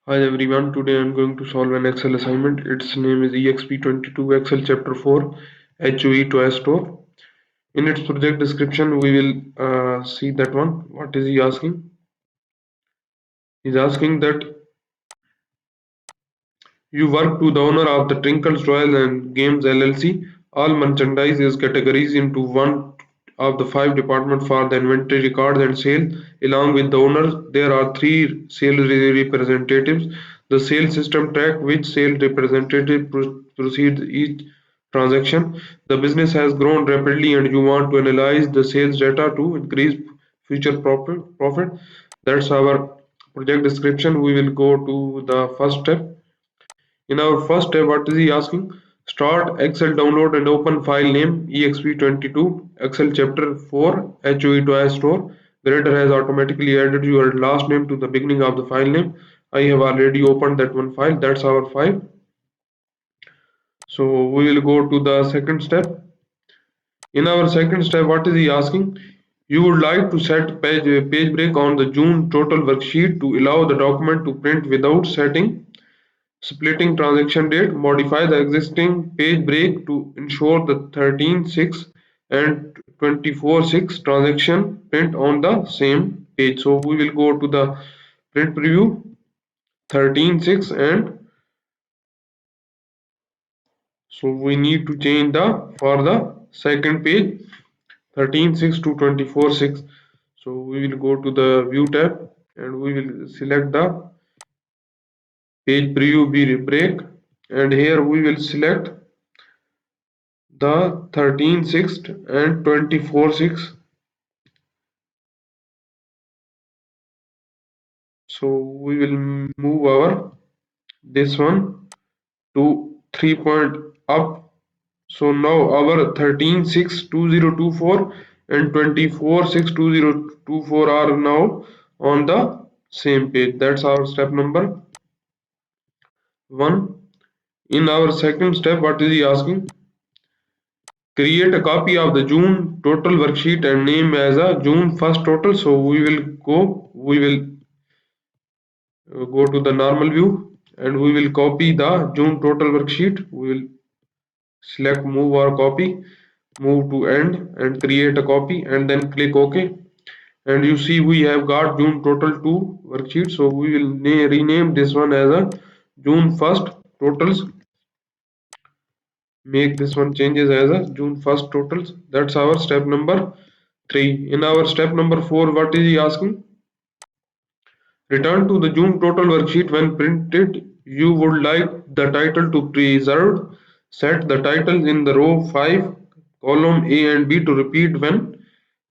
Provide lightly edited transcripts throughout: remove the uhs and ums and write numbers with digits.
Hi everyone, today I am going to solve an Excel assignment. Its name is Exp22 Excel Chapter 4 HOE Toy Store. In its project description, we will see that one. What is he asking? He's asking that you work to the owner of the Trinkles Toys and Games LLC. All merchandise is categorized into one of the five departments for the inventory, records, and sale. Along with the owners, there are three sales representatives. The sales system track which sales representative proceeds each transaction. The business has grown rapidly, and you want to analyze the sales data to increase future profit. That's our project description. We will go to the first step. In our first step, what is he asking? Start Excel download and open file name exp22 Excel chapter 4 HOE Toy Store. Grader has automatically added your last name to the beginning of the file name. I have already opened that one file. That's our file. So we will go to the second step. In our second step, what is he asking? You would like to set page break on the June total worksheet to allow the document to print without setting splitting transaction date. Modify the existing page break to ensure the 13/6 and 24/6 transaction print on the same page. So we will go to the print preview 13/6 and so we need to change the for the second page 13/6 to 24/6. So we will go to the view tab and we will select the page preview break, and here we will select the 13/6 and 24/6. So we will move our this one to 3 point up. So now our 13/6 2024 and 24/6 2024 are now on the same page. That's our step number 1. In our second step, what is he asking? Create a copy of the June total worksheet and name as a June 1st total. So we will go to the normal view and we will copy the June total worksheet. We will select move or copy, move to end and create a copy and then click OK. And you see we have got June total 2 worksheet. So we will rename this one as a June 1st totals. Make this one changes as a June 1st totals. That's our step number 3. In our step number 4, what is he asking? Return to the June total worksheet when printed. You would like the title to preserved. Set the titles in the row 5, column A and B to repeat when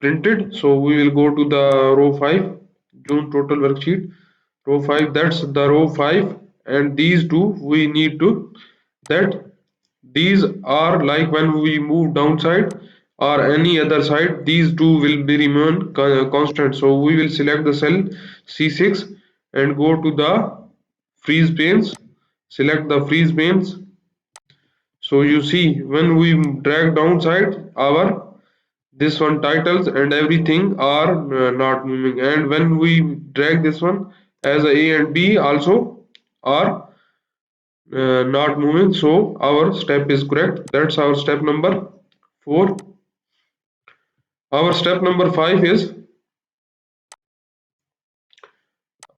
printed. So we will go to the row 5, June total worksheet. Row 5, that's the row 5, and these two we need to that these are like when we move downside or any other side, these two will be remain constant. So we will select the cell C6 and go to the freeze panes, select the freeze panes. So you see when we drag downside, our this one titles and everything are not moving, and when we drag this one as A and B also are not moving. So our step is correct. That's our step number 4. Our step number 5 is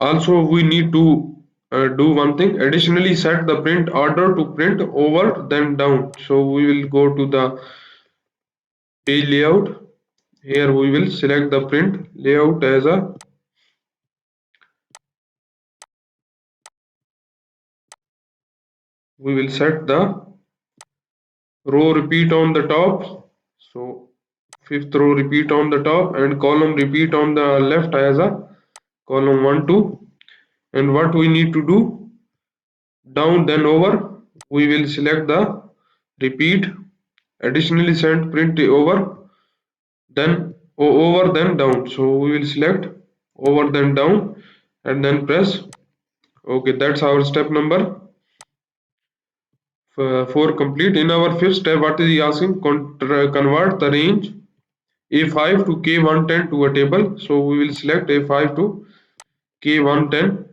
also we need to do one thing. Additionally, set the print order to print over then down. So we will go to the page layout. Here we will select the print layout as a we will set the row repeat on the top. So fifth row repeat on the top and column repeat on the left as a column 1 2. And what we need to do, down then over, we will select the repeat. Additionally, send print over then down. So we will select over then down and then press OK. That's our step number 4 complete. In our fifth step, what is he asking? Convert the range A5 to K110 to a table. So we will select A5 to K110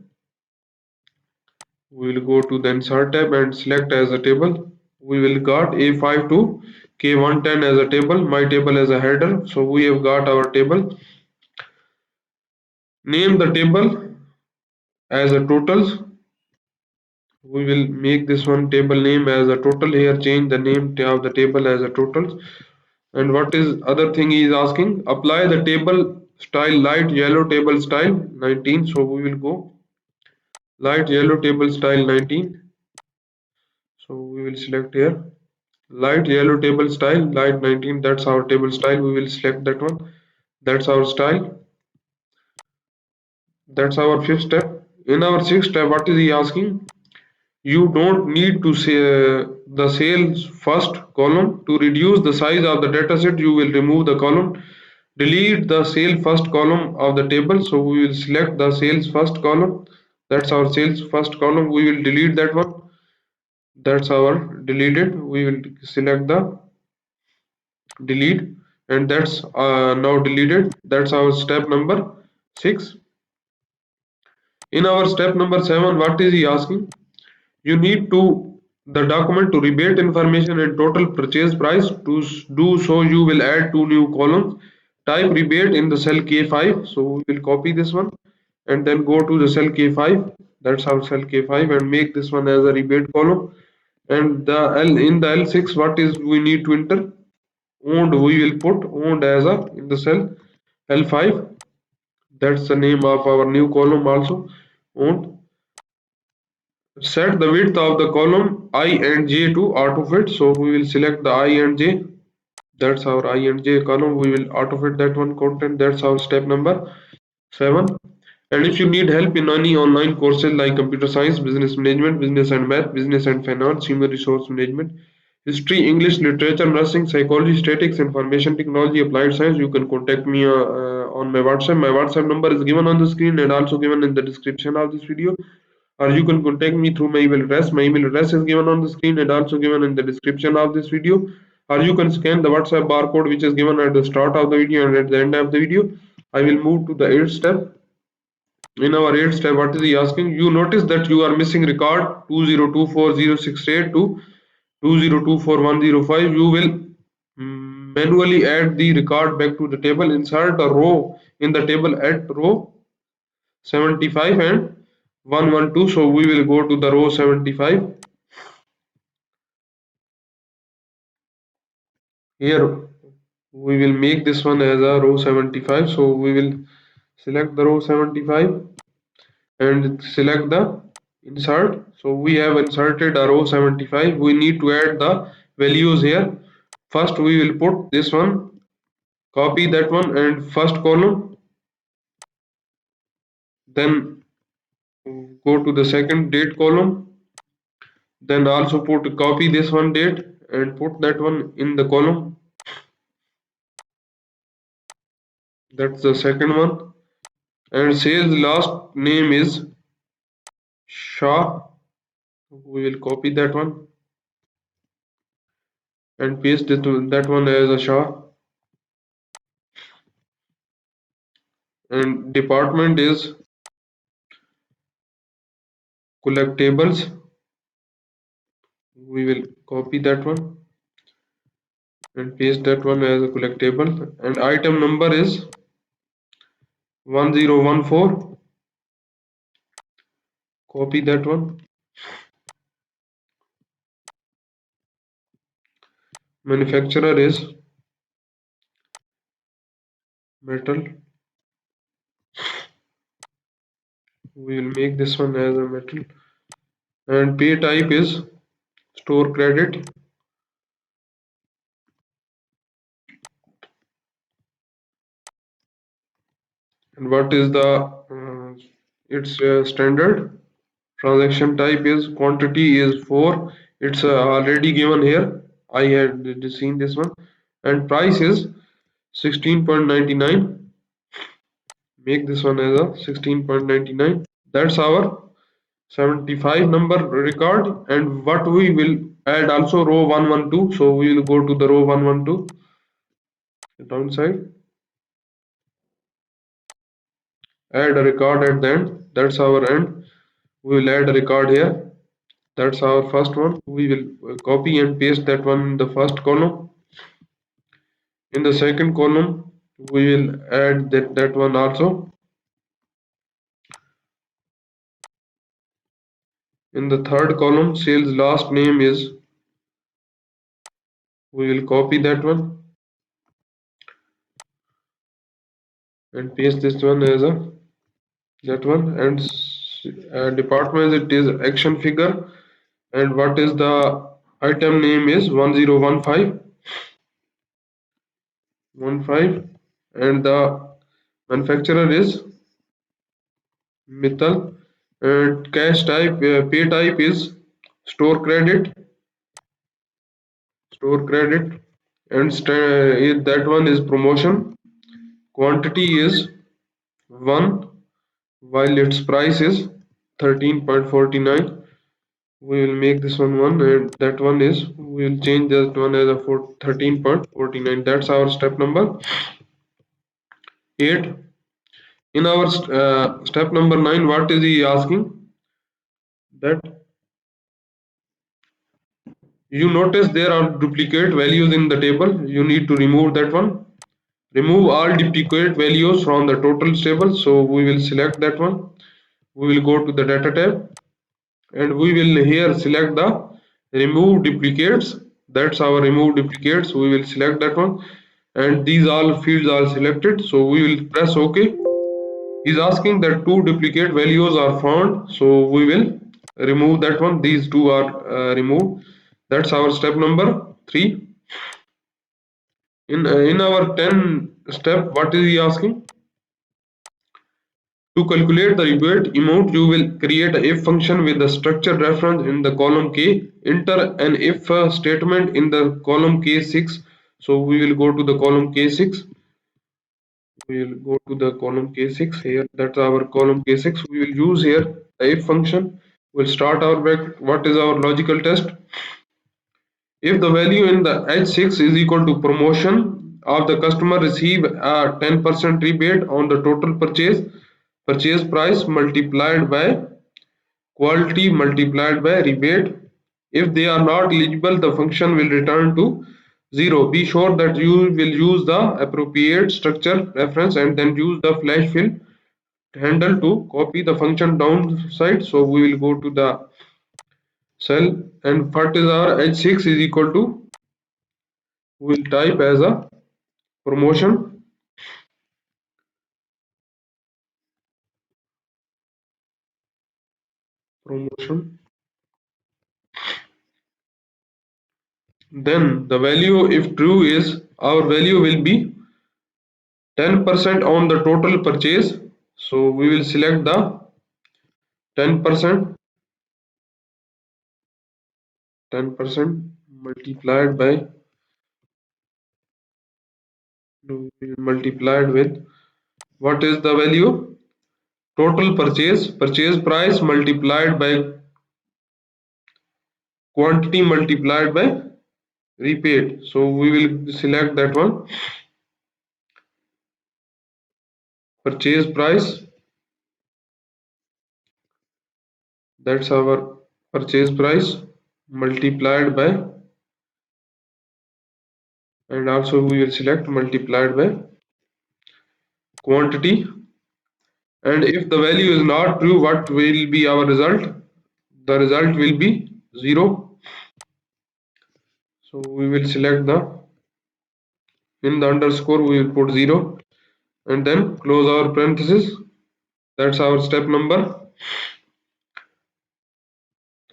We will go to the insert tab and select as a table. We will got A5 to K110 as a table, my table as a header. So we have got our table. Name the table as a totals. We will make this one table name as a total here. Change the name of the table as a totals. And what is other thing he is asking? Apply the table style light yellow table style 19. So we will go light yellow table style 19. So we will select here light yellow table style light 19. That's our table style. We will select that one. That's our style. That's our fifth step. In our sixth step, what is he asking? You don't need to say the sales first column. To reduce the size of the dataset, you will remove the column. Delete the sale first column of the table. So we will select the sales first column. That's our sales first column. We will delete that one. That's our deleted. We will select the delete, and that's now deleted. That's our step number 6. In our step number 7, what is he asking? You need to the document to rebate information and total purchase price. To do so, you will add two new columns. Type rebate in the cell K5. So we will copy this one and then go to the cell K5. That's our cell K5 and make this one as a rebate column. And the L in the L6, what is we need to enter? Owned, we will put owned as a in the cell L5. That's the name of our new column also. Owned. Set the width of the column I and J to autofit. So we will select the I and J. That's our I and J column. We will autofit that one content. That's our step number 7. And if you need help in any online courses like computer science, business management, business and math, business and finance, human resource management, history, English, literature, nursing, psychology, statistics, information technology, applied science, you can contact me on my WhatsApp. My WhatsApp number is given on the screen and also given in the description of this video, or you can contact me through my email address. My email address is given on the screen and also given in the description of this video, or you can scan the WhatsApp barcode which is given at the start of the video and at the end of the video. I will move to the 8th step. In our 8th step, what is he asking? You notice that you are missing record 2024068 to 2024105. You will manually add the record back to the table. Insert a row in the table at row 75 and 112. So we will go to the row 75. Here we will make this one as a row 75. So we will select the row 75 and select the insert. So we have inserted a row 75. We need to add the values here. First we will put this one, copy that one and first column, then go to the second date column, then also put copy this one date and put that one in the column. That's the second one. And sales last name is Shah. We will copy that one and paste it to that one as a Shah. And department is collectibles. We will copy that one and paste that one as a collectible. And item number is 1014. Copy that one. Manufacturer is metal. We will make this one as a metal. And pay type is store credit. And what is the its standard? Transaction type is quantity is 4. It's already given here. I had seen this one. And price is 16.99. Make this one as a 16.99. That's our 75 number record. And what we will add also row 112. So we will go to the row 112 downside, add a record at the end. That's our end. We will add a record here. That's our first one. We will copy and paste that one in the first column. In the second column, we will add that one also. In the third column, sales last name is, we will copy that one and paste this one as a that one. And department, it is action figure, and what is the item name is 1015 and the manufacturer is Mittal, and cash type, pay type is store credit, and that one is promotion. Quantity is 1 while its price is 13.49. We will make this one 1, and that one is, we will change that one as a 13.49. That's our step number 8. In our step number 9, what is he asking? That you notice there are duplicate values in the table. You need to remove that one. Remove all duplicate values from the total table. So we will select that one. We will go to the data tab and we will here select the remove duplicates. That's our remove duplicates. We will select that one, and these all fields are selected. So we will press OK. He's asking that two duplicate values are found, so we will remove that one. These two are removed. That's our step number 3. In our 10 step, what is he asking? To calculate the rebate amount, you will create a if function with the structured reference in the column K. Enter an if statement in the column K6. So we will go to the column K6. We will go to the column K6 here. That's our column K6. We will use here the if function. We'll start our back. What is our logical test? If the value in the H6 is equal to promotion of the customer receive a 10% rebate on the total purchase price multiplied by quality multiplied by rebate. If they are not eligible, the function will return to 0. Be sure that you will use the appropriate structure reference and then use the flash fill handle to copy the function downside. So we will go to the cell, and what is our H6 is equal to, we will type as a promotion, promotion. Then the value, if true, is our value will be 10% on the total purchase. So we will select the 10%, 10% multiplied by, multiplied with, what is the value? Total purchase price multiplied by quantity multiplied by repaid. So we will select that one, purchase price. That's our purchase price multiplied by, and also we will select multiplied by quantity. And if the value is not true, what will be our result? The result will be 0. So we will select the, in the underscore we will put 0 and then close our parenthesis. That's our step number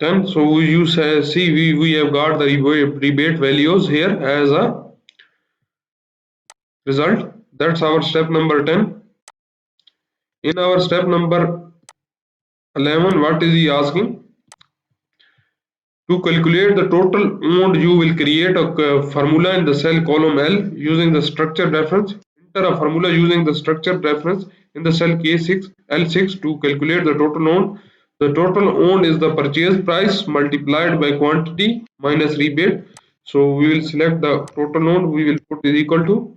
10. So we use see we have got the rebate values here as a result. That's our step number 10. In our step number 11, what is he asking? To calculate the total owned, you will create a formula in the cell column L using the structured reference. Enter a formula using the structured reference in the cell K6 L6 to calculate the total owned. The total owned is the purchase price multiplied by quantity minus rebate. So we will select the total owned. We will put is equal to,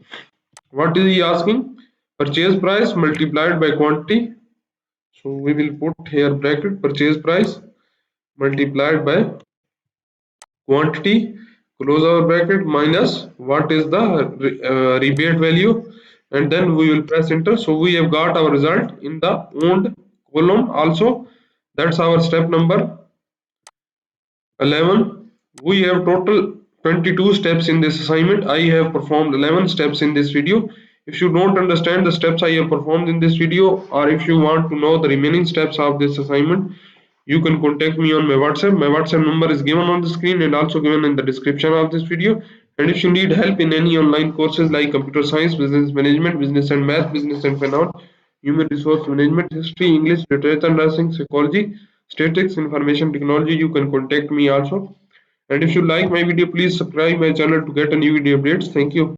what is he asking? Purchase price multiplied by quantity. So we will put here bracket purchase price multiplied by quantity, close our bracket, minus what is the rebate value, and then we will press enter. So we have got our result in the owned column also. That's our step number 11. We have total 22 steps in this assignment. I have performed 11 steps in this video. If you don't understand the steps I have performed in this video, or if you want to know the remaining steps of this assignment, you can contact me on my WhatsApp. My WhatsApp number is given on the screen and also given in the description of this video. And if you need help in any online courses like computer science, business management, business and math, business and finance, human resource management, history, English, literature, nursing, psychology, statistics, information technology, you can contact me also. And if you like my video, please subscribe my channel to get a new video updates. Thank you.